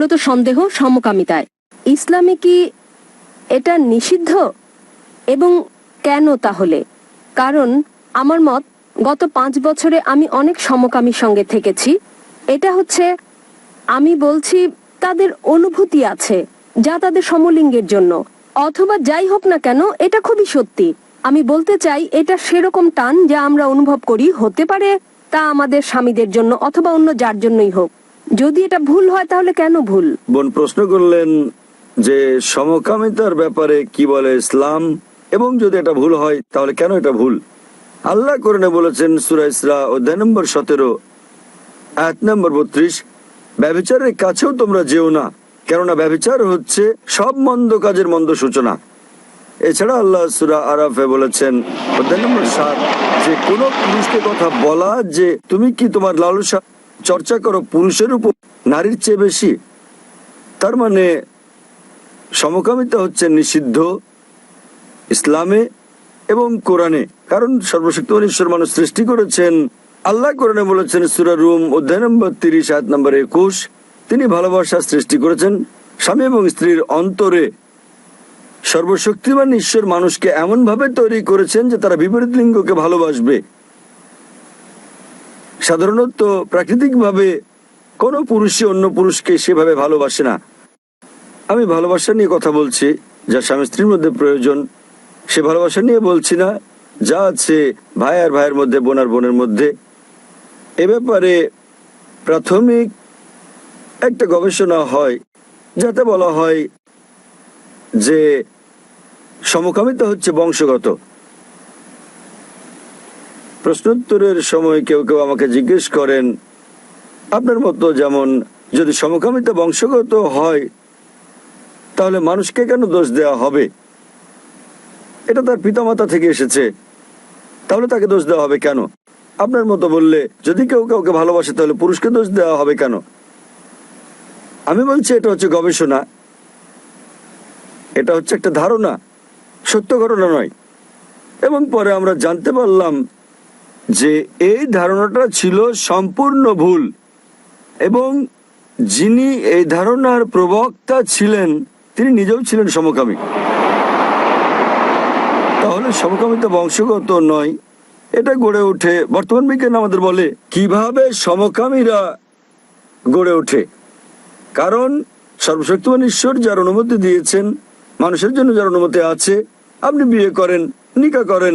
মূলত সন্দেহ সমকামিতায়। ইসলামে কি এটা নিষিদ্ধ এবং কেন তাহলে? কারণ আমার মত, গত 5 বছরে আমি অনেক সমকামীর সঙ্গে থেকেছি। এটা হচ্ছে, আমি বলছি, তাদের অনুভূতি আছে যা তাদের সমলিঙ্গের জন্য, অথবা যাই হোক না কেন, এটা খুবই সত্যি। আমি বলতে চাই, এটা সেরকম টান যা আমরা অনুভব করি, হতে পারে তা আমাদের স্বামীদের জন্য অথবা অন্য যার জন্যই হোক। যদি এটা ভুল হয় তাহলে কেন ভুল? বোন প্রশ্ন করলেন যে সমকামিতার ব্যাপারে কি বলে ইসলাম, এবং যদি এটা ভুল হয় তাহলে কেন এটা ভুল। আল্লাহ কোরআনে বলেছেন সূরা ইসরা অধ্যায় নম্বর 17 আয়াত নম্বর 32, ব্যভিচারের কাছেও তোমরা যেও না, কেননা ব্যভিচার হচ্ছে সব মন্দ কাজের মন্দ সূচনা। এছাড়া আল্লাহ সূরা আরাফে বলেছেন অধ্যায় নম্বর 7 যে কোনো পুরুষকে কথা বলা যে তুমি কি তোমার লালসা চর্চা করো পুরুষের উপর নারীর চেয়ে বেশি। তার মানে সমকামিতা হচ্ছে নিষিদ্ধ ইসলামে এবং কোরআনে, কারণ সর্বশক্তিমান ঈশ্বর মানুষ সৃষ্টি করেছেন। আল্লাহ কোরআনে বলেছেন সূরা রুম অধ্যায় নম্বর 30 আয়াত নম্বর 21, তিনি ভালোবাসা সৃষ্টি করেছেন স্বামী এবং স্ত্রীর অন্তরে। সর্বশক্তিমান ঈশ্বর মানুষকে এমন ভাবে তৈরি করেছেন যে তারা বিপরীত লিঙ্গকে ভালোবাসবে। সাধারণত প্রাকৃতিকভাবে কোনো পুরুষই অন্য পুরুষকে সেভাবে ভালোবাসে না। আমি ভালোবাসা নিয়ে কথা বলছি, যা স্বামী স্ত্রীর মধ্যে প্রয়োজন, সে ভালোবাসা নিয়ে বলছি না যা আছে ভাই আর ভাইয়ের মধ্যে, বোন আর বোনের মধ্যে। এ ব্যাপারে প্রাথমিক একটা গবেষণা হয়, যাতে বলা হয় যে সমকামিতা হচ্ছে বংশগত। প্রশ্নোত্তরের সময় কেউ কেউ আমাকে জিজ্ঞেস করেন, আপনার মতো যেমন যদি সমকামিতা বংশগত হয় তাহলে মানুষকে কেন দোষ দেওয়া হবে? এটা তার পিতামাতা থেকে এসেছে, তাহলে তাকে দোষ দেওয়া হবে কেন? আপনার মতো বললে যদি কেউ কাউকে ভালোবাসে তাহলে পুরুষকে দোষ দেওয়া হবে কেন? আমি বলছি এটা হচ্ছে গবেষণা, এটা হচ্ছে একটা ধারণা, সত্য ঘটনা নয়। এবং পরে আমরা জানতে পারলাম যে এই ধারণাটা ছিল সম্পূর্ণ ভুল, এবং যিনি এই ধারণার প্রবক্তা ছিলেন তিনি নিজেও ছিলেন সমকামী। তাহলে সমকামিতা বংশগত নয়, এটা গড়ে ওঠে। বর্তমান বিজ্ঞান আমাদের বলে কিভাবে সমকামীরা গড়ে ওঠে, কারণ সর্বশক্তিমান ঈশ্বর যার অনুমতি দিয়েছেন, মানুষের জন্য যার অনুমতি আছে, আপনি বিয়ে করেন, নিকাহ করেন,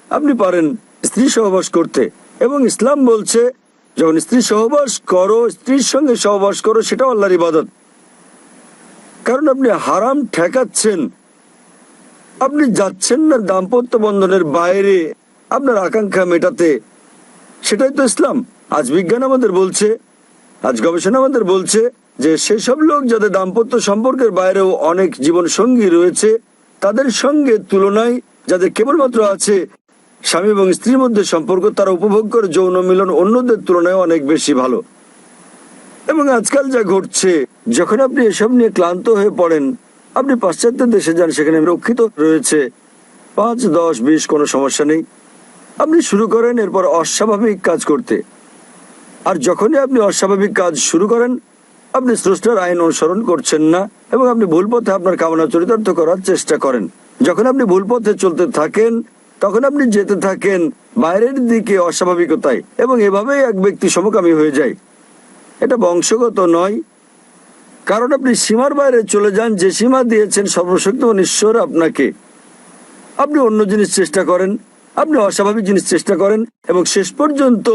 আপনি পারেন স্ত্রী সহবাস করতে। এবং ইসলাম বলছে যখন স্ত্রী সহবাস করো, স্ত্রীর সঙ্গে সহবাস করো, সেটাও আল্লাহর ইবাদত। কারণ আপনি হারাম ঠেকাচ্ছেন, আপনি যাচ্ছেন না দাম্পত্য বন্ধনের বাইরে আপনার আকাঙ্ক্ষা মেটাতে। সেটাই তো ইসলাম। আজ বিজ্ঞান আমাদের বলছে, আজ গবেষণা আমাদের বলছে যে সেসব লোক যাদের দাম্পত্য সম্পর্কের বাইরেও অনেক জীবন সঙ্গী রয়েছে, তাদের সঙ্গে তুলনায় যাদের কেবলমাত্র আছে স্বামী এবং স্ত্রীর মধ্যে সম্পর্ক, তারা উপভোগ করে যৌন মিলন অন্যদের তুলনায় অনেক বেশি ভালো। এবং আজকাল যা ঘটছে, যখন আপনি এসব নিয়ে ক্লান্ত হয়ে পড়েন, আপনি পাশ্চাত্য দেশে যান, সেখানে রক্ষিত রয়েছে 5, 10, 20 কোনো সমস্যা নেই। আপনি শুরু করেন এরপর অস্বাভাবিক কাজ করতে, আর যখনই আপনি অস্বাভাবিক কাজ শুরু করেন আপনি স্রষ্টার আইন অনুসরণ করছেন না, এবং আপনি ভুল পথে আপনার কামনা চরিতার্থ করার চেষ্টা করেন। যখন আপনি ভুল পথে চলতে থাকেন তখন আপনি যেতে থাকেন বাইরের দিকে অস্বাভাবিকতায়, এবং এভাবেই এক ব্যক্তি সমকামী হয়ে যায়। এটা বংশগত নয়, কারণ আপনি সীমার বাইরে চলে যান, যে সীমা দিয়েছেন সর্বশক্তিমান ঈশ্বর আপনাকে। আপনি অন্য জিনিস চেষ্টা করেন, আপনি অস্বাভাবিক জিনিস চেষ্টা করেন, এবং শেষ পর্যন্ত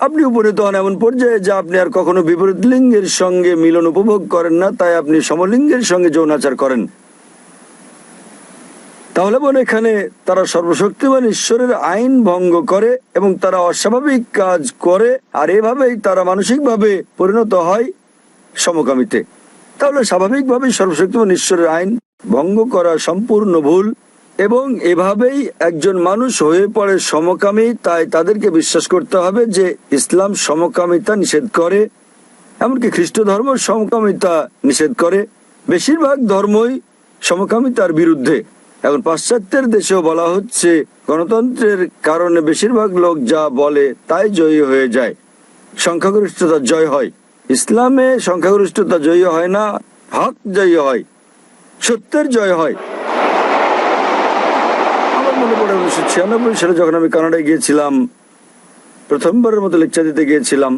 আপনি উপনীত হন এমন পর্যায়ে যা আপনি আর কখনো বিপরীত লিঙ্গের সঙ্গে মিলন উপভোগ করেন না, তাই আপনি সমলিঙ্গের সঙ্গে যৌনাচার করেন। তাহলে বোন, এখানে তারা সর্বশক্তিমান ঈশ্বরের আইন ভঙ্গ করে এবং তারা অস্বাভাবিক কাজ করে, আর এভাবেই তারা মানসিকভাবে পরিণত হয় সমকামীতে। তাহলে স্বাভাবিকভাবেই সর্বশক্তিমান ঈশ্বরের আইন ভঙ্গ করা সম্পূর্ণ ভুল, এবং এভাবেই একজন মানুষ হয়ে পড়ে সমকামী। তাই তাদেরকে বিশ্বাস করতে হবে যে ইসলাম সমকামিতা নিষেধ করে, এমনকি খ্রিস্ট ধর্ম সমকামিতা নিষেধ করে। বেশিরভাগ ধর্মই সমকামিতার বিরুদ্ধে। এখন পাশ্চাত্যের দেশেও বলা হচ্ছে গণতন্ত্রের কারণে বেশিরভাগ লোক যা বলে তাই জয়ী হয়ে যায়, সংখ্যাগরিষ্ঠতার জয় হয়। ইসলামে সংখ্যাগরিষ্ঠতা জয়ী হয় না, হক জয়ী হয়, সত্যের জয় হয়। আমার মনে পড়ে 1996 সালে যখন আমি কানাডায় গিয়েছিলাম, প্রথমবারের মতো লেকচার দিতে গিয়েছিলাম,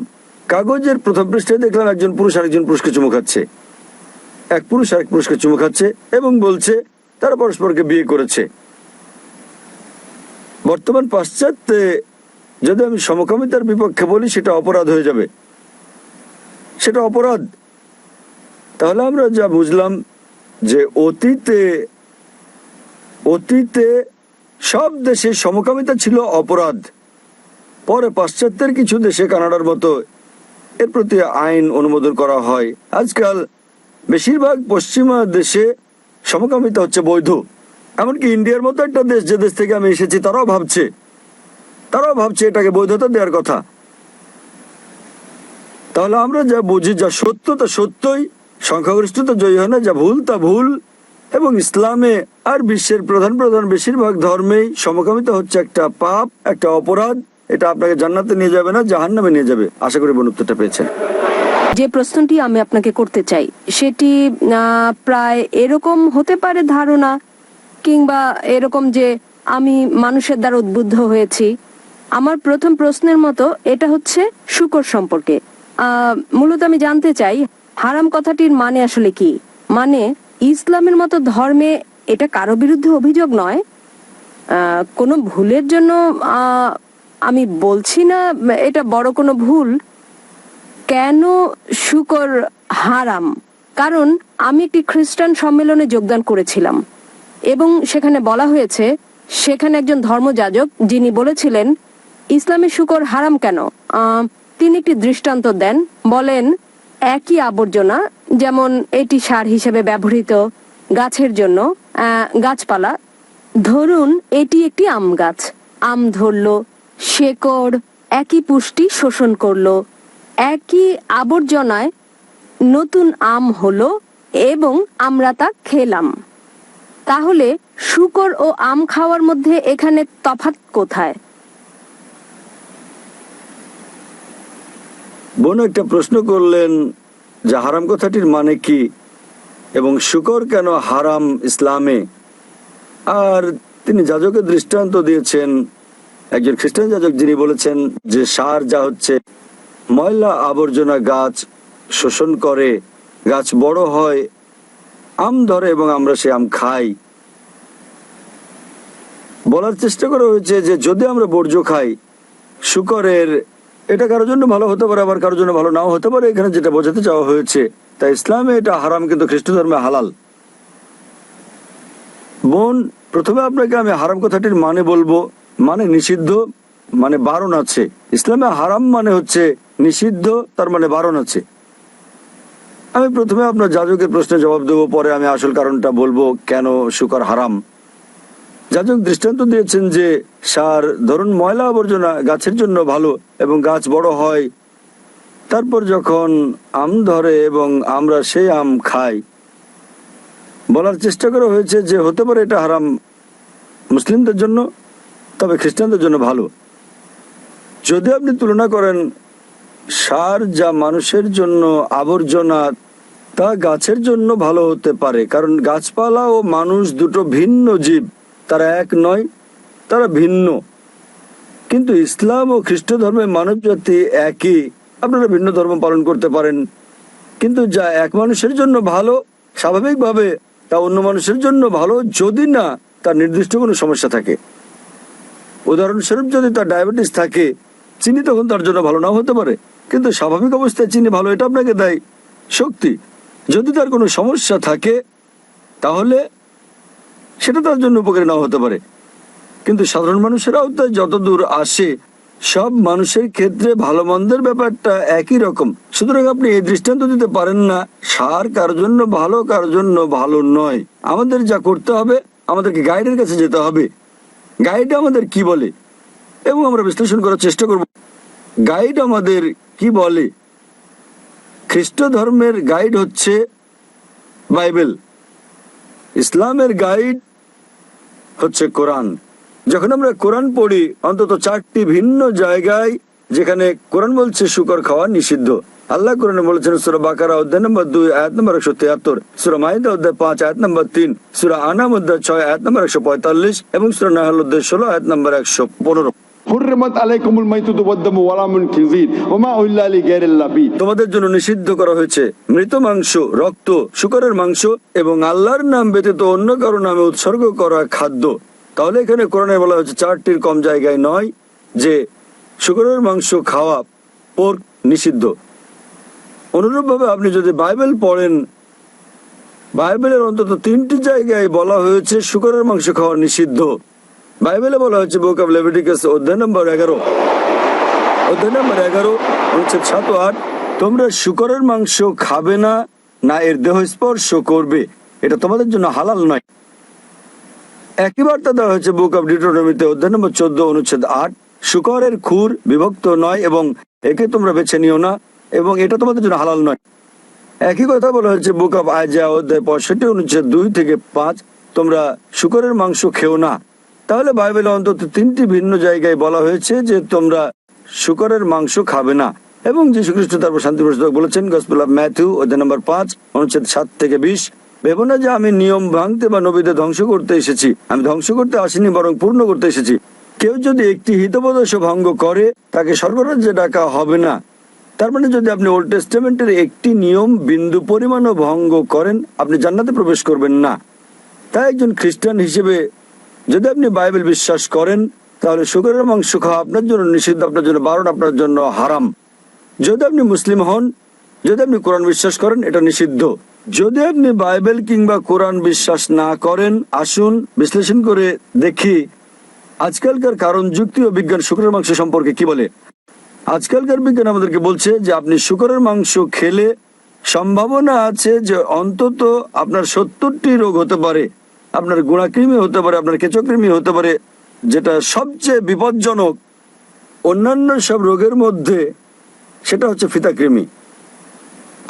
কাগজের প্রথম পৃষ্ঠায় দেখলাম একজন পুরুষ আরেকজন পুরুষকে চুমু খাচ্ছে। এক পুরুষ আরেক পুরুষকে চুমু খাচ্ছে এবং বলছে তারা পরস্পরকে বিয়ে করেছে। বর্তমান পাশ্চাত্যে যদি আমি সমকামিতার বিপক্ষে বলি সেটা অপরাধ হয়ে যাবে, সেটা অপরাধ। তাহলে আমরা যা বুঝলাম যে অতীতে সব দেশে সমকামিতা ছিল অপরাধ। পরে পাশ্চাত্যের কিছু দেশে, কানাডার মতো, এর প্রতি আইন অনুমোদন করা হয়। আজকাল বেশিরভাগ পশ্চিমা দেশে সমকামিতা হচ্ছে বৈধ। এমনকি ইন্ডিয়ার মতো একটা দেশ, যে দেশ থেকে আমি এসেছি, তারাও ভাবছে এটাকে বৈধতা দেওয়ার কথা। তাহলে আমরা যা বুঝি, যা সত্য তা সত্যই, সংখ্যাগরিষ্ঠতা জয়ী হয় না, যা ভুল তা ভুল। এবং ইসলামে আর বিশ্বের প্রধান বেশিরভাগ ধর্মেই সমকামিতা হচ্ছে একটা পাপ, একটা অপরাধ। এটা আপনাকে জান্নাতে নিয়ে যাবে না, জাহান্নামে নিয়ে যাবে। আশা করি বোন উত্তরটা পেয়েছেন। যে প্রশ্নটি আমি আপনাকে করতে চাই সেটি প্রায় এরকম হতে পারে ধারণা, কিংবা এরকম যে আমি মানুষের দ্বারা উদ্বুদ্ধ হয়েছি। আমার প্রথম প্রশ্নের মতো এটা হচ্ছে শুকর সম্পর্কে। মূলত আমি জানতে চাই হারাম কথাটির মানে আসলে কি। মানে ইসলামের মতো ধর্মে এটা কারো বিরুদ্ধে অভিযোগ নয়, কোনো ভুলের জন্য আমি বলছি না এটা বড় কোনো ভুল। কেন শুকর হারাম? কারণ আমি একটি খ্রিস্টান সম্মেলনে যোগদান করেছিলাম এবং সেখানে বলা হয়েছে, সেখানে একজন ধর্মযাজক যিনি বলেছিলেন ইসলামে শুকর হারাম কেন, তিনি একটি দৃষ্টান্ত দেন। বলেন একই আবর্জনা, যেমন এটি সার হিসেবে ব্যবহৃত গাছের জন্য, গাছপালা, ধরুন এটি একটি আম গাছ, আম ধরলো, শেকড় একই পুষ্টি শোষণ করলো, একই আবর্জনায় নতুন আম হলো এবং আমরা তা খেলাম। তাহলে শুকর ও আম খাওয়ার মধ্যে এখানে তফাৎ কোথায়? বোন একটা প্রশ্ন করলেন যে হারাম কথাটির মানে কি এবং শুকর কেন হারাম ইসলামে। আর তিনি যাজকের দৃষ্টান্ত দিয়েছেন, একজন খ্রিস্টান যাজক, যিনি বলেছেন যে সার যা হচ্ছে ময়লা আবর্জনা গাছ শোষণ করে, গাছ বড় হয়, আম ধরে এবং আমরা সে আম খাই। বলার চেষ্টা করা হয়েছে যে যদি আমরা বর্জ্য খাই শুকরের, এটা কারোর জন্য ভালো হতে পারে, আবার কারোর জন্য ভালো নাও হতে পারে। এখানে যেটা বোঝাতে চাওয়া হয়েছে, তাই ইসলামে এটা হারাম কিন্তু খ্রিস্ট ধর্মে হালাল। বোন, প্রথমে আপনাকে আমি হারাম কথাটির মানে বলবো। মানে নিষিদ্ধ, মানে বারণ আছে। ইসলামে হারাম মানে হচ্ছে নিষিদ্ধ, তার মানে বারণ আছে। আমি প্রথমে আপনার যাজকের প্রশ্নের জবাব দেবো, পরে আমি আসল কারণটা বলবো কেন শুকর হারাম। যাজক দৃষ্টান্ত দিয়েছেন যে সার, ধরুন ময়লা আবর্জনা গাছের জন্য ভালো এবং গাছ বড় হয়, তারপর যখন আম ধরে এবং আমরা সেই আম খাই। বলার চেষ্টা করা হয়েছে যে হতে পারে এটা হারাম মুসলিমদের জন্য, তবে খ্রিস্টানদের জন্য ভালো। যদি আপনি তুলনা করেন সার যা মানুষের জন্য আবর্জনা, তা গাছের জন্য ভালো হতে পারে, কারণ গাছপালা ও মানুষ দুটো ভিন্ন জীব, তারা এক নয়, তারা ভিন্ন। কিন্তু ইসলাম ও খ্রিস্ট ধর্মে মানব জাতি একই। আপনারা ভিন্ন ধর্ম পালন করতে পারেন, কিন্তু যা এক মানুষের জন্য ভালো স্বাভাবিকভাবে তা অন্য মানুষের জন্য ভালো, যদি না তার নির্দিষ্ট কোনো সমস্যা থাকে। উদাহরণস্বরূপ, যদি তার ডায়াবেটিস থাকে, চিনি তখন তার জন্য ভালো নাও হতে পারে, কিন্তু স্বাভাবিক অবস্থায় চিনি ভালো, এটা আপনাকে দেয় শক্তি। যদি তার কোনো সমস্যা থাকে তাহলে সেটা তার জন্য উপকারী নাও হতে পারে। কিন্তু সাধারণ মানুষের আওতায় যতদূর আসে, সব মানুষের ক্ষেত্রে ভালো মন্দের ব্যাপারটা একই রকম। সুতরাং আপনি এই দৃষ্টান্ত দিতে পারেন না সার কারোর জন্য ভালো, কারোর জন্য ভালো নয়। আমাদের যা করতে হবে, আমাদেরকে গাইডের কাছে যেতে হবে। গাইড আমাদের কি বলে এবং আমরা বিশ্লেষণ করার চেষ্টা করব গাইড আমাদের কি বলে। খ্রিস্ট ধর্মের গাইড হচ্ছে বাইবেল, ইসলামের গাইড হচ্ছে কোরআন। যখন আমরা কোরআন পড়ি, অন্তত 4টি ভিন্ন জায়গায় যেখানে কোরআন বলছে শুকর খাওয়া নিষিদ্ধ, আল্লাহ কোরআনে বলেছেন সূরা বাকারা অধ্যায় নম্বর 2 আয়াত নম্বর 173, সূরা মাইদা অধ্যায় 5 আয়াত নম্বর 3, সূরা আনাম অধ্যায় 6 আয়াত নম্বর 145 এবং সূরা নাহল অধ্যায় 16 আয়াত নম্বর 115। حرمت عليكم الميتة والدم ولحم الخنزير وما أهل لغير الله به। তোমাদের জন্য নিষিদ্ধ করা হয়েছে মৃত মাংস, রক্ত, শূকরের মাংস এবং আল্লাহর নাম ব্যতীত অন্য কারো নামে উৎসর্গ করা খাদ্য। তাহলে এখানে কোরআনে বলা হচ্ছে 4টির কম জায়গায় নয় যে শূকরের মাংস খাওয়া, পোর্ক নিষিদ্ধ। অনুরূপভাবে আপনি যদি বাইবেল পড়েন, বাইবেলের অন্তত 3টি জায়গায় বলা হয়েছে শূকরের মাংস খাওয়া নিষিদ্ধ। বাইবেলে বলা হয়েছে বুক অফ লেভিটিকাস অধ্যায় নম্বর 11 অনুচ্ছেদ 7 ও 8, তোমরা শূকরের মাংস খাবে না, না এর দেহ স্পর্শ করবে, এটা তোমাদের জন্য হালাল নয়। একই বার্তা দেওয়া হয়েছে বুক অফ ডিউটেরোনমিতে অধ্যায় নম্বর 14 অনুচ্ছেদ 8, শূকরের খুর বিভক্ত নয় এবং একে তোমরা বেছে নিও না এবং এটা তোমাদের জন্য হালাল নয়। একই কথা বলা হয়েছে বুক অফ আইজায়া অধ্যায় 65 অনুচ্ছেদ 2 থেকে 5, তোমরা শূকরের মাংস খেও না। তাহলে বাইবেলে অন্তত 3টি ভিন্ন জায়গায় বলা হয়েছে যে তোমরা শূকরের মাংস খাবে না। এবং যীশু খ্রিস্ট তারপর শান্তি প্রচারক বলেছেন গসপেল অফ ম্যাথিউ অধ্যায় নম্বর 5 অনুচ্ছেদ 7 থেকে 20, ভেবো না যে আমি নিয়ম ভাঙতে বা নবীদের ধ্বংস করতে এসেছি, আমি ধ্বংস করতে আসিনি বরং পূর্ণ করতে এসেছি। কেউ যদি একটি হিতোপদেশ ভঙ্গ করে তাকে স্বর্গরাজ্যে ডাকা হবে না। তার মানে যদি আপনি ওল্ড টেস্টামেন্টের একটি নিয়ম বিন্দু পরিমাণও ভঙ্গ করেন, আপনি জান্নাতে প্রবেশ করবেন না। তাই একজন খ্রিস্টান হিসেবে যদি আপনি বাইবেল বিশ্বাস করেন, তাহলে শূকরের মাংস খাওয়া আপনার জন্য নিষিদ্ধ, আপনার জন্য বারণ, আপনার জন্য হারাম। যদি আপনি মুসলিম হন, যদি আপনি কোরআন বিশ্বাস করেন, এটা নিষিদ্ধ। যদি আপনি বাইবেল কিংবা কোরআন বিশ্বাস না করেন, আসুন বিশ্লেষণ করে দেখি আজকালকার কারণ, যুক্তি ও বিজ্ঞান শূকরের মাংস সম্পর্কে কি বলে। আজকালকার বিজ্ঞান আমাদেরকে বলছে যে আপনি শূকরের মাংস খেলে সম্ভাবনা আছে যে অন্তত আপনার 70টি রোগ হতে পারে। আপনার গুণাকৃমি হতে পারে, আপনার কেঁচোকৃমি হতে পারে, যেটা সবচেয়ে বিপজ্জনক অন্যান্য সব রোগের মধ্যে সেটা হচ্ছে ফিতাকৃমি।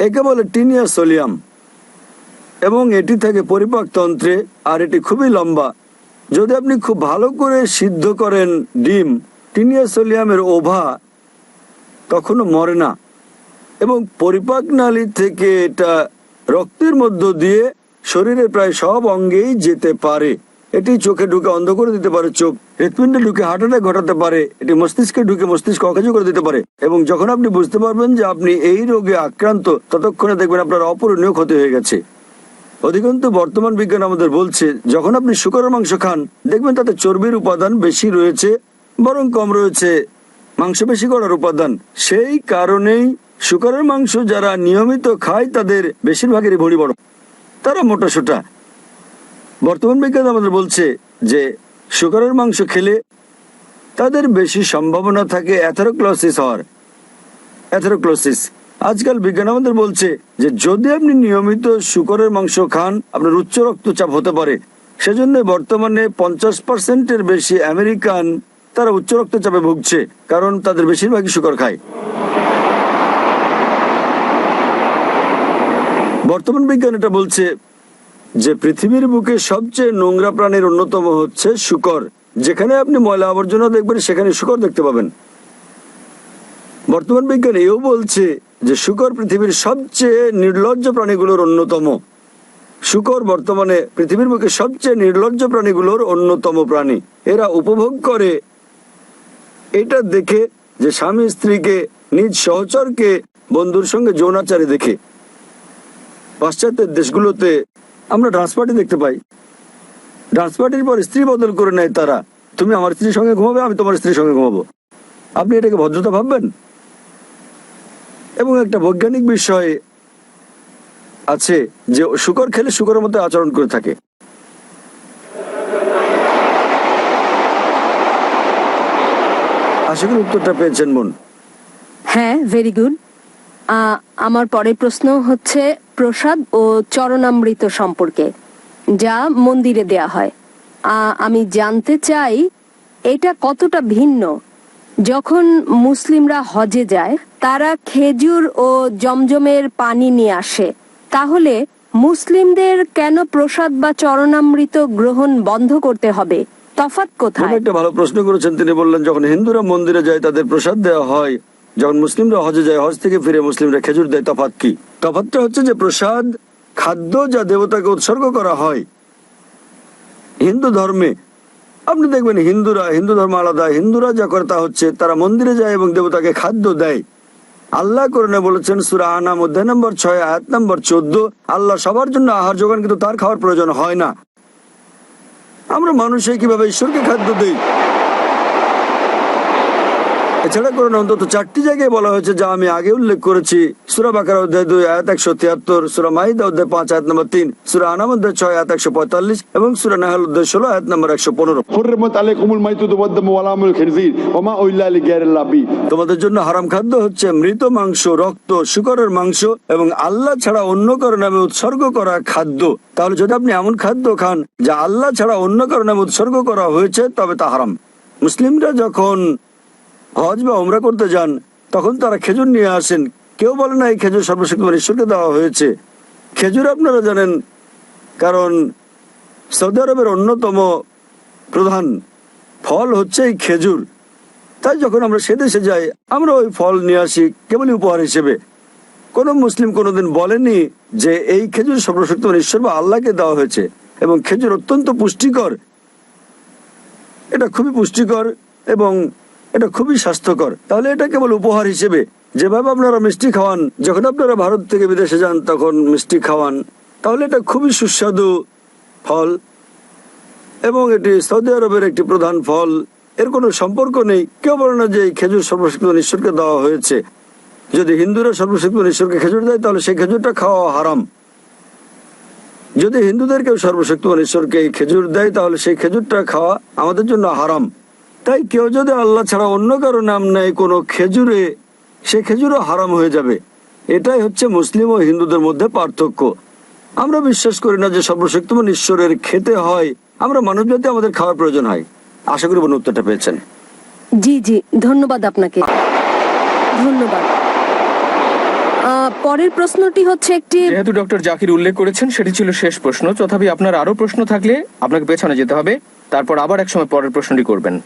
একে বলে টিনিয়া সোলিয়াম এবং এটি থাকে পরিপাক তন্ত্রে, আর এটি খুবই লম্বা। যদি আপনি খুব ভালো করে সিদ্ধ করেন ডিম, টিনিয়া সোলিয়ামের ওভা কখনো মরে না এবং পরিপাক নালী থেকে এটা রক্তের মধ্য দিয়ে শরীরের প্রায় সব অঙ্গেই যেতে পারে। এটি চোখে ঢুকে অন্ধ করে দিতে পারে চোখ, হৃৎপিণ্ডে ঢুকে হার্ট অ্যাটাক ঘটাতে পারে, এটি মস্তিষ্কে ঢুকে মস্তিষ্ক অকেজ করে দিতে পারে। এবং যখন আপনি বুঝতে পারবেন যে আপনি এই রোগে আক্রান্ত, ততক্ষণে দেখবেন আপনার অপূরণীয় ক্ষতি হয়ে গেছে। অধিকন্তু বর্তমান বিজ্ঞান আমাদের বলছে যখন আপনি শূকরের মাংস খান, দেখবেন তাতে চর্বির উপাদান বেশি রয়েছে, বরং কম রয়েছে মাংসপেশি গড়ার উপাদান। সেই কারণেই শূকরের মাংস যারা নিয়মিত খায় তাদের বেশিরভাগেরই ভুঁড়ি বড়, তারা মোটা সোটা। বর্তমান বিজ্ঞান আমাদের বলছে যে শূকরের মাংস খেলে তাদের বেশি সম্ভাবনা থাকে অ্যাথেরোক্লোসিস হওয়ার। অ্যাথেরোক্লোসিস আজকাল বিজ্ঞান আমাদের বলছে যে যদি আপনি নিয়মিত শূকরের মাংস খান, আপনার উচ্চ রক্তচাপ হতে পারে। সেজন্য বর্তমানে 50%-এর বেশি আমেরিকান তারা উচ্চ রক্তচাপে ভুগছে, কারণ তাদের বেশিরভাগই শূকর খায়। বর্তমান বিজ্ঞান এটা বলছে যে পৃথিবীর বুকে সবচেয়ে নোংরা প্রাণীর অন্যতম হচ্ছে শূকর। যেখানে আপনি ময়লা আবর্জনা দেখবেন সেখানে শূকর দেখতে পাবেন। বর্তমান বিজ্ঞান এও বলছে যে শূকর পৃথিবীর সবচেয়ে নির্লজ্জ প্রাণীগুলোর অন্যতম। শূকর বর্তমানে পৃথিবীর বুকে সবচেয়ে নির্লজ্জ প্রাণীগুলোর অন্যতম প্রাণী। এরা উপভোগ করে এটা দেখে যে স্বামী স্ত্রীকে, নিজ সহচরকে বন্ধুর সঙ্গে যৌনাচারে দেখে। পাশ্চাত্যের দেশগুলোতে আমরা ডান্স পার্টি দেখতে পাই। ডান্স পার্টির পর স্ত্রী বদল করে নেয় তারা। তুমি আমার স্ত্রীর সঙ্গে ঘুমাবে, আমি তোমার স্ত্রীর সঙ্গে ঘুমাবো। আপনি এটাকে ভদ্রতা ভাববেন? এবং একটা বৈজ্ঞানিক বিষয় আছে যে শূকর খেলে শূকরের মতো আচরণ করে থাকে। আশা করি উত্তরটা পেয়েছেন বোন। হ্যাঁ, ভেরি গুড। আমার পরের প্রশ্ন হচ্ছে প্রসাদ ও চরণামৃত সম্পর্কে, যা মন্দিরে দেয়া হয়। আমি জানতে চাই এটা কতটা ভিন্ন। যখন মুসলিমরা হজে যায়, তারা খেজুর ও জমজমের পানি নিয়ে আসে, তাহলে মুসলিমদের কেন প্রসাদ বা চরণামৃত গ্রহণ বন্ধ করতে হবে? তফাৎ কোথায়? একটা ভালো প্রশ্ন করেছেন। তিনি বললেন যখন হিন্দুরা মন্দিরে যায় তাদের প্রসাদ দেওয়া হয়, যখন মুসলিমরা হজে যায়, হজ থেকে ফিরে মুসলিমরা খেজুর দেয়, তফাৎ কি? তফাৎটা হচ্ছে যে প্রসাদ, খাদ্য যা দেবতাকে উৎসর্গ করা হয়। হিন্দু ধর্মে আপনি দেখবেন হিন্দু ধর্ম আলাদা। হিন্দুরা যা করে তা হচ্ছে তারা মন্দিরে যায় এবং দেবতাকে খাদ্য দেয়। আল্লাহ কোরআনে বলেছেন সূরা আনাম অধ্যায় নম্বর 6 আয়াত নম্বর 14, আল্লাহ সবার জন্য আহার যোগান, কিন্তু তার খাওয়ার প্রয়োজন হয় না। আমরা মানুষে কিভাবে ঈশ্বরকে খাদ্য দেই? এছাড়া কোরআন অন্তত 4টি জায়গায় বলা হয়েছে, যা আমি আগে উল্লেখ করেছি। সূরা বাকারা অধ্যায় 2 আয়াত 173, সূরা মাইদা অধ্যায় 5 আয়াত নম্বর 3, সূরা আনাম অধ্যায় 6 আয়াত 145 এবং সূরা নাহল অধ্যায় 16 আয়াত নম্বর 115। حرمت عليكم الميتة والدم ولحم الخنزير وما أهل لغير الله به। তোমাদের জন্য হারাম খাদ্য হচ্ছে মৃত মাংস, রক্ত, শূকরের মাংস এবং আল্লাহ ছাড়া অন্য কারো নামে উৎসর্গ করা খাদ্য। তাহলে যদি আপনি এমন খাদ্য খান যা আল্লাহ ছাড়া অন্য কারো নামে উৎসর্গ করা হয়েছে, তবে তা হারাম। মুসলিমরা যখন হজ বা উমরা করতে যান, তখন তারা খেজুর নিয়ে আসেন। কেউ বলে না এই খেজুর সর্বশক্তিমান ঈশ্বরকে দেওয়া হয়েছে। খেজুর আপনারা জানেন, কারণ সৌদি আরবের অন্যতম প্রধান ফল হচ্ছে এই খেজুর। তাই যখন আমরা সে দেশে যাই, আমরা ওই ফল নিয়ে আসি কেবলই উপহার হিসেবে। কোনো মুসলিম কোনোদিন বলেনি যে এই খেজুর সর্বশক্তিমান ঈশ্বর বা আল্লাহকে দেওয়া হয়েছে। এবং খেজুর অত্যন্ত পুষ্টিকর, এটা খুবই পুষ্টিকর এবং এটা খুবই স্বাস্থ্যকর। তাহলে এটা কেবল উপহার হিসেবে, যেভাবে আপনারা মিষ্টি খাওয়ান, যখন আপনারা ভারত থেকে বিদেশে যান তখন মিষ্টি খাওয়ান, তাহলে এটা খুবই সুস্বাদু ফল এবং এটি সৌদি আরবের একটি প্রধান ফল। এর কোনো সম্পর্ক নেই। কেউ বলে না যে এই খেজুর সর্বশক্তিমান ঈশ্বরকে দেওয়া হয়েছে। যদি হিন্দুরা সর্বশক্তিমান ঈশ্বরকে খেজুর দেয়, তাহলে সেই খেজুরটা খাওয়া হারাম। যদি হিন্দুদের কেউ সর্বশক্তিমান ঈশ্বরকে এই খেজুর দেয়, তাহলে সেই খেজুরটা খাওয়া আমাদের জন্য হারাম। তাই কেউ যদি আল্লাহ ছাড়া অন্য কারো নাম নেয় কোনো খেজুরে, সে খেজুরও হারাম হয়ে যাবে। এটাই হচ্ছে মুসলিম ও হিন্দুদের মধ্যে পার্থক্য। আমরা বিশ্বাস করি না যে সর্বশক্তিমান ঈশ্বরের খেতে হয়। আমরা মানব জাতি, আমাদের খাওয়ার প্রয়োজন হয়। আশা করি বোন উত্তরটা পেয়েছেন। জি জি, ধন্যবাদ আপনাকে, ধন্যবাদ। পরের প্রশ্নটি হচ্ছে একটি, যেহেতু ডক্টর জাকির উল্লেখ করেছেন সেটি ছিল শেষ প্রশ্ন, তথাপি আপনার আরো প্রশ্ন থাকলে আপনাকে পেছনে যেতে হবে, তারপর আবার এক সময় পরের প্রশ্নটি করবেন।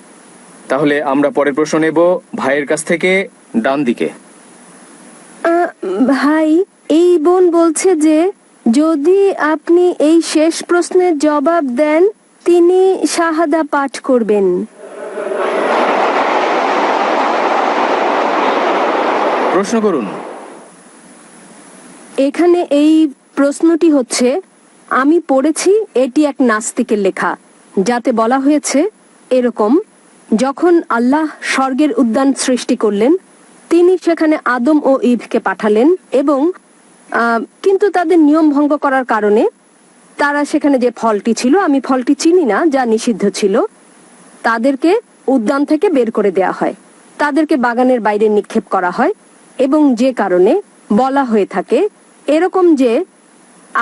তাহলে আমরা পরের প্রশ্ন নেব ভাইয়ের কাছ থেকে, ডান দিকে। ভাই, এই বোন বলছে যে যদি আপনি এই শেষ প্রশ্নের জবাব দেন, তিনি শাহাদা পাঠ করবেন। প্রশ্ন করুন। এখানে এই প্রশ্নটি হচ্ছে, আমি পড়েছি এটি এক নাস্তিকের লেখা, যাতে বলা হয়েছে এরকম: যখন আল্লাহ স্বর্গের উদ্যান সৃষ্টি করলেন, তিনি সেখানে আদম ও ঈভকে পাঠালেন এবং কিন্তু তাদের নিয়ম ভঙ্গ করার কারণে তারা সেখানে যে ফলটি ছিল, আমি ফলটি চিনি না, যা নিষিদ্ধ ছিল, তাদেরকে উদ্যান থেকে বের করে দেয়া হয়, তাদেরকে বাগানের বাইরে নিক্ষেপ করা হয়। এবং যে কারণে বলা হয়ে থাকে এরকম যে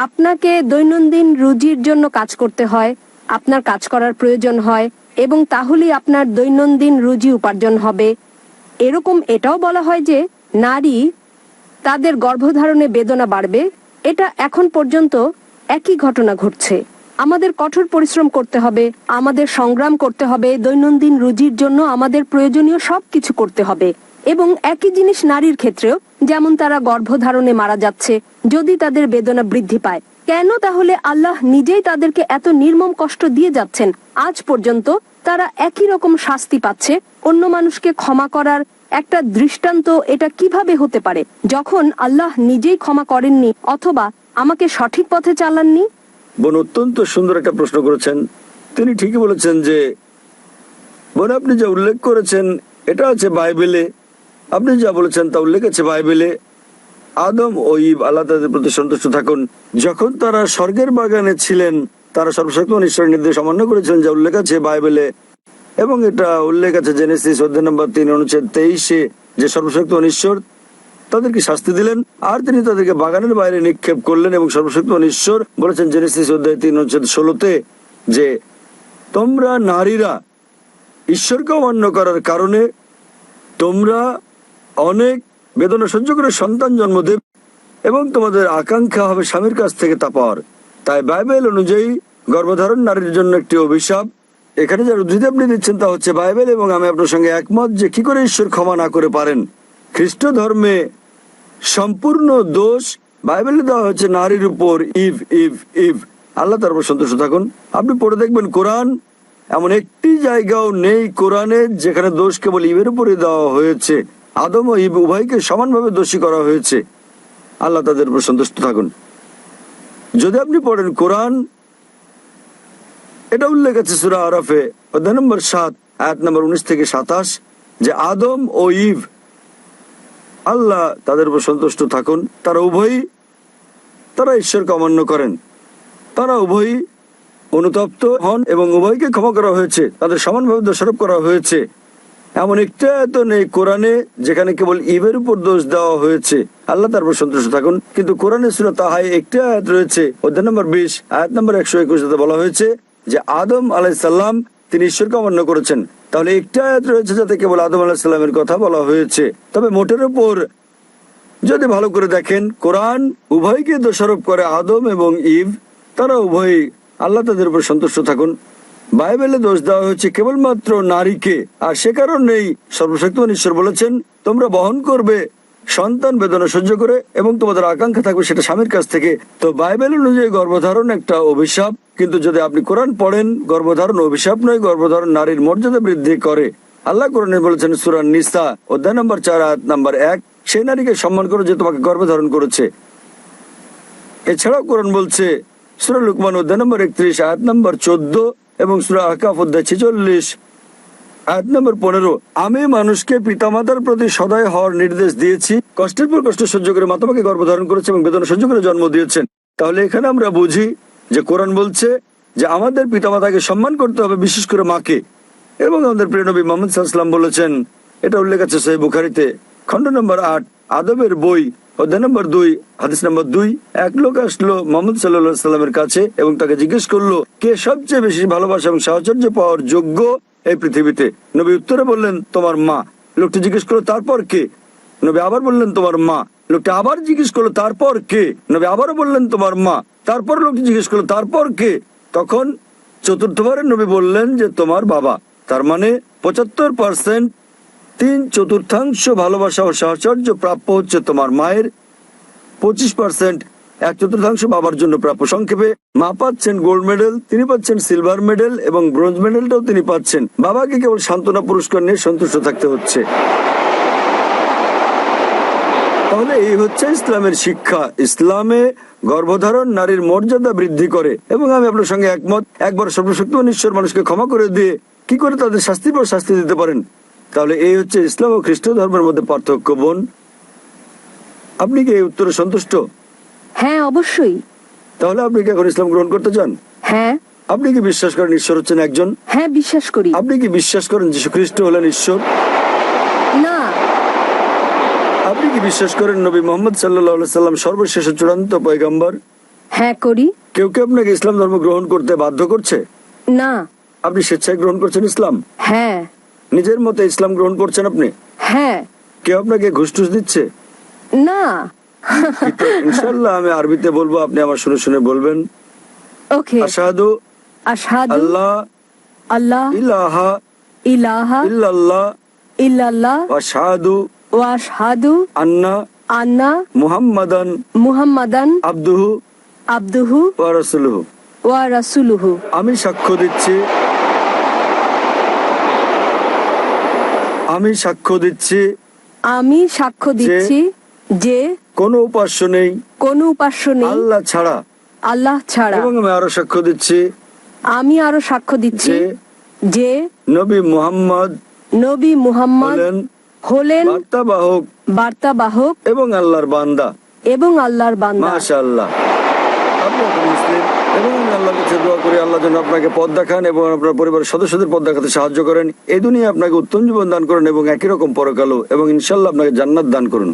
আপনাকে দৈনন্দিন রুজির জন্য কাজ করতে হয়, আপনার কাজ করার প্রয়োজন হয় এবং তাহলেই আপনার দৈনন্দিন রুজি উপার্জন হবে। এরকম এটাও বলা হয় যে নারী তাদের গর্ভধারণে বেদনা বাড়বে। এটা এখন পর্যন্ত একই ঘটনা ঘটছে। আমাদের কঠোর পরিশ্রম করতে হবে, আমাদের সংগ্রাম করতে হবে, দৈনন্দিন রুজির জন্য আমাদের প্রয়োজনীয় সবকিছু করতে হবে। এবং একই জিনিস নারীর ক্ষেত্রেও, যেমন তারা গর্ভধারণে মারা যাচ্ছে যদি তাদের বেদনা বৃদ্ধি পায়। কেন তাহলে আল্লাহ নিজেই তাদেরকে এত নির্মম কষ্ট দিয়ে যাচ্ছেন? আজ পর্যন্ত তারা একই রকম শাস্তি পাচ্ছে। অন্য মানুষকে ক্ষমা করার একটা দৃষ্টান্ত এটা কিভাবে হতে পারে, যখন আল্লাহ নিজেই ক্ষমা করেননি অথবা আমাকে সঠিক পথে চালাননি? বোন অত্যন্ত সুন্দর একটা প্রশ্ন করেছেন। তিনি ঠিকই বলেছেন যে বোন, আপনি যা উল্লেখ করেছেন এটা আছে বাইবেলে। আপনি যা বলেছেন তা উল্লেখ আছে বাইবেলে। আদম ও ঈভ, আল্লাহ তাদের প্রতি সন্তুষ্ট থাকুন, যখন তারা স্বর্গের বাগানে ছিলেন, তারা সর্বশক্তিমান ঈশ্বরের নির্দেশ অমান্য করেছিলেন, যা উল্লেখ আছে বাইবেলে। এবং এটা উল্লেখ আছে জেনেসিস অধ্যায় নম্বর 3 অনুচ্ছেদ 23-এ, যে সর্বশক্তিমান ঈশ্বর তাদেরকে শাস্তি দিলেন আর তিনি তাদেরকে বাগানের বাইরে নিক্ষেপ করলেন। এবং সর্বশক্তিমান ঈশ্বর বলেছেন জেনেসিস অধ্যায় 3 অনুচ্ছেদ 16-তে যে তোমরা নারীরা ঈশ্বরকে অমান্য করার কারণে তোমরা অনেক বেদনা সহ্য করে সন্তান জন্ম দেবে এবং তোমাদের আকাঙ্ক্ষা হবে স্বামীর কাছ থেকে তা পাওয়ার। তাই বাইবেল অনুযায়ী গর্ভধারণ নারীর জন্য একটি অভিশাপ। এখানে যার উদ্ধৃতি আপনি দিচ্ছেন তা হচ্ছে বাইবেল, এবং আমি আপনার সঙ্গে একমত যে কি করে ঈশ্বর ক্ষমা না করে পারেন। খ্রিস্ট ধর্মে সম্পূর্ণ দোষ বাইবেলে দেওয়া হয়েছে নারীর উপর। ইভ ইভ ইভ আল্লাহ তার উপর সন্তুষ্ট থাকুন। আপনি পড়ে দেখবেন কোরআন এমন একটি জায়গাও নেই কোরআনে যেখানে দোষ কেবল ইভের উপরে দেওয়া হয়েছে। আদম ও ইভ উভয়কে সমানভাবে দোষী করা হয়েছে। আল্লাহ তাদের উপর সন্তুষ্ট থাকুন। যদি আপনি পড়েন কোরআন, এটা উল্লেখ আছে সূরা আরাফে অধ্যায় নম্বর 7 আয়াত নম্বর 19 থেকে 27 যে আদম ও ইভ, আল্লাহ তাদের উপর সন্তুষ্ট থাকুন, তারা উভয়ই তারা ঈশ্বরকে অমান্য করেন, তারা উভয়ই অনুতপ্ত হন এবং উভয়কে ক্ষমা করা হয়েছে, তাদের সমানভাবে দোষারোপ করা হয়েছে। এমন একটা আয়াত নেই কোরআনে যেখানে কেবল ইভের উপর দোষ দেওয়া হয়েছে। আল্লাহ তার উপর সন্তুষ্ট থাকুন। কিন্তু কোরআনে সূরা তাহায় একটি আয়াত রয়েছে অধ্যায় নম্বর 20 আয়াত নম্বর 121 বলা হয়েছে যে আদম আলাইহিসসালাম তিনি ঈশ্বরকে অমান্য করেছেন। তাহলে একটা আয়াত রয়েছে যাতে কেবল আদম আলাইহিসসালামের কথা বলা হয়েছে। তবে মোটের উপর যদি ভালো করে দেখেন কোরআন উভয়কে দোষারোপ করে, আদম এবং ইভ তারা উভয়ই, আল্লাহ তাদের উপর সন্তুষ্ট থাকুন। বাইবেলে দোষ দেওয়া হয়েছে কেবলমাত্র নারীকে, আর সে কারণেই সর্বশক্তিমান ঈশ্বর বলেছেন তোমরা বহন করবে সন্তান বেদনা সহ্য করে এবং তোমাদের আকাঙ্ক্ষা থাকবে সেটা স্বামীর কাছ থেকে। তো বাইবেল অনুযায়ী গর্ভধারণ একটা অভিশাপ, কিন্তু যদি আপনি কোরআন পড়েন গর্ভধারণ অভিশাপ নয়, গর্ভধারণ নারীর মর্যাদা বৃদ্ধি করে। আল্লাহ কোরআনে বলেছেন সূরা নিসা অধ্যায় নম্বর 4 আয়াত নম্বর 1 সেই নারীকে সম্মান করো যে তোমাকে গর্ভধারণ করেছে। এছাড়াও কোরআন বলছে সূরা লুকমান অধ্যায় নম্বর 31 আয়াত নম্বর 14 এবং সূরা আহকাফ অধ্যায় 46 আয়াত নম্বর 15 আমি মানুষকে পিতামাতার প্রতি সদয় হওয়ার নির্দেশ দিয়েছি, কষ্টের পর কষ্ট সহ্য করে মা তোমাকে গর্ভধারণ করেছে এবং বেদনা সহ্য করে জন্ম দিয়েছেন। তাহলে এখানে আমরা বুঝি যে কোরআন বলছে যে আমাদের পিতামাতাকে সম্মান করতে হবে, বিশেষ করে মাকে। এবং আমাদের প্রিয় নবী মুহাম্মদ সাল্লাল্লাহু আলাইহি ওয়াসাল্লাম বলেছেন, এটা উল্লেখ আছে সহিহ বুখারীতে খণ্ড নম্বর 8 আদবের বই অধ্যায় নম্বর 2 হাদিস নম্বর 2 এক লোক আসলো মুহাম্মদ সাল্লাল্লাহু আলাইহি ওয়াসাল্লামের কাছে এবং তাকে জিজ্ঞেস করলো কে সবচেয়ে বেশি ভালোবাসা এবং সাহচর্য পাওয়ার যোগ্য এই পৃথিবীতে। নবী উত্তরে বললেন তোমার মা। লোকটি জিজ্ঞেস করলো তারপর কে? নবী আবার বললেন তোমার মা। লোকটি আবার জিজ্ঞেস করলো তারপর কে? নবী আবারও বললেন তোমার মা। তারপর লোকটি জিজ্ঞেস করলো তারপর কে? তখন চতুর্থবারের নবী বললেন যে তোমার বাবা। তার মানে 75% 3/4 ভালোবাসা ও সাহচর্য প্রাপ্য হচ্ছে তোমার মায়ের, 25% 1/4 বাবার জন্য প্রাপ্য। সংক্ষেপে মা পাচ্ছেন গোল্ড মেডেল, তিনি পাচ্ছেন সিলভার মেডেল এবং ব্রোঞ্জ মেডেলটাও তিনি পাচ্ছেন। বাবাকে কেবল সান্ত্বনা পুরস্কার নিয়ে সন্তুষ্ট থাকতে হচ্ছে। তাহলে এই হচ্ছে ইসলামের শিক্ষা। ইসলামে গর্ভধারণ নারীর মর্যাদা বৃদ্ধি করে। এবং আমি আপনার সঙ্গে একমত, একবার সর্বশক্তিমান ঈশ্বর মানুষকে ক্ষমা করে দিয়ে কি করে তাদের শাস্তির পর শাস্তি দিতে পারেন। তাহলে এই হচ্ছে ইসলাম ও খ্রিস্ট ধর্মের মধ্যে পার্থক্য। বোন, আপনি কি এই উত্তরে সন্তুষ্ট? হ্যাঁ, অবশ্যই। তাহলে আপনি কি এখন ইসলাম গ্রহণ করতে চান? হ্যাঁ। আপনি কি বিশ্বাস করেন ঈশ্বর হচ্ছেন একজন? হ্যাঁ, বিশ্বাস করি। আপনি কি বিশ্বাস করেন যীশু খ্রিস্ট হলেন ঈশ্বর? না। আপনি কি বিশ্বাস করেন নবী মুহাম্মদ সাল্লাল্লাহু আলাইহি সাল্লাম সর্বশেষ ও চূড়ান্ত পয়গম্বর? হ্যাঁ, করি। কেউ কি আপনাকে ইসলাম ধর্ম গ্রহণ করতে বাধ্য করছে? না। আপনি স্বেচ্ছায় গ্রহণ করছেন ইসলাম? হ্যাঁ। নিজের মতে ইসলাম গ্রহণ করছেন আপনি? হ্যাঁ। কেউ আপনাকে ঘুষ টুস দিচ্ছে? না। কিন্তু ইনশাআল্লাহ আমি আরবিতে বলবো, আপনি আমার শুনে শুনে বলবেন। ওকে। আশহাদু আশহাদু আল্লাহ আল্লাহ ইলাহা ইলাহা ইল্লাল্লাহ ইল্লাল্লাহ ওয়া আশহাদু ওয়া আশহাদু আন্না আন্না মুহাম্মাদান মুহাম্মাদান আবদুহু আবদুহু ওয়া রাসূলুহু। ওয়া রাসূলুহু। আমি সাক্ষ্য দিচ্ছি, আমি সাক্ষ্য দিচ্ছি, আমি সাক্ষ্য দিচ্ছি যে কোনো উপাস্য নেই কোনো উপাস্য নেই আল্লাহ ছাড়া, আল্লাহ ছাড়া। এবং আমি আরো সাক্ষ্য দিচ্ছি, আমি আরো সাক্ষ্য দিচ্ছি যে নবী মুহাম্মদ নবী মুহাম্মদ হলেন বার্তাবাহক এবং আল্লাহর বান্দা। এবং আল্লাহর বান্দা। মাশাআল্লাহ, আপনি এখন মুসলিম। এবং আমি আল্লাহর কাছে দোয়া করি আল্লাহ যেন আপনাকে পথ দেখান এবং আপনার পরিবারের সদস্যদের পথ দেখাতে সাহায্য করেন। এই দুনিয়া আপনাকে উত্তম জীবন দান করেন এবং একই রকম পরকালও, এবং ইনশাআল্লাহ আপনাকে জান্নাত দান করুন।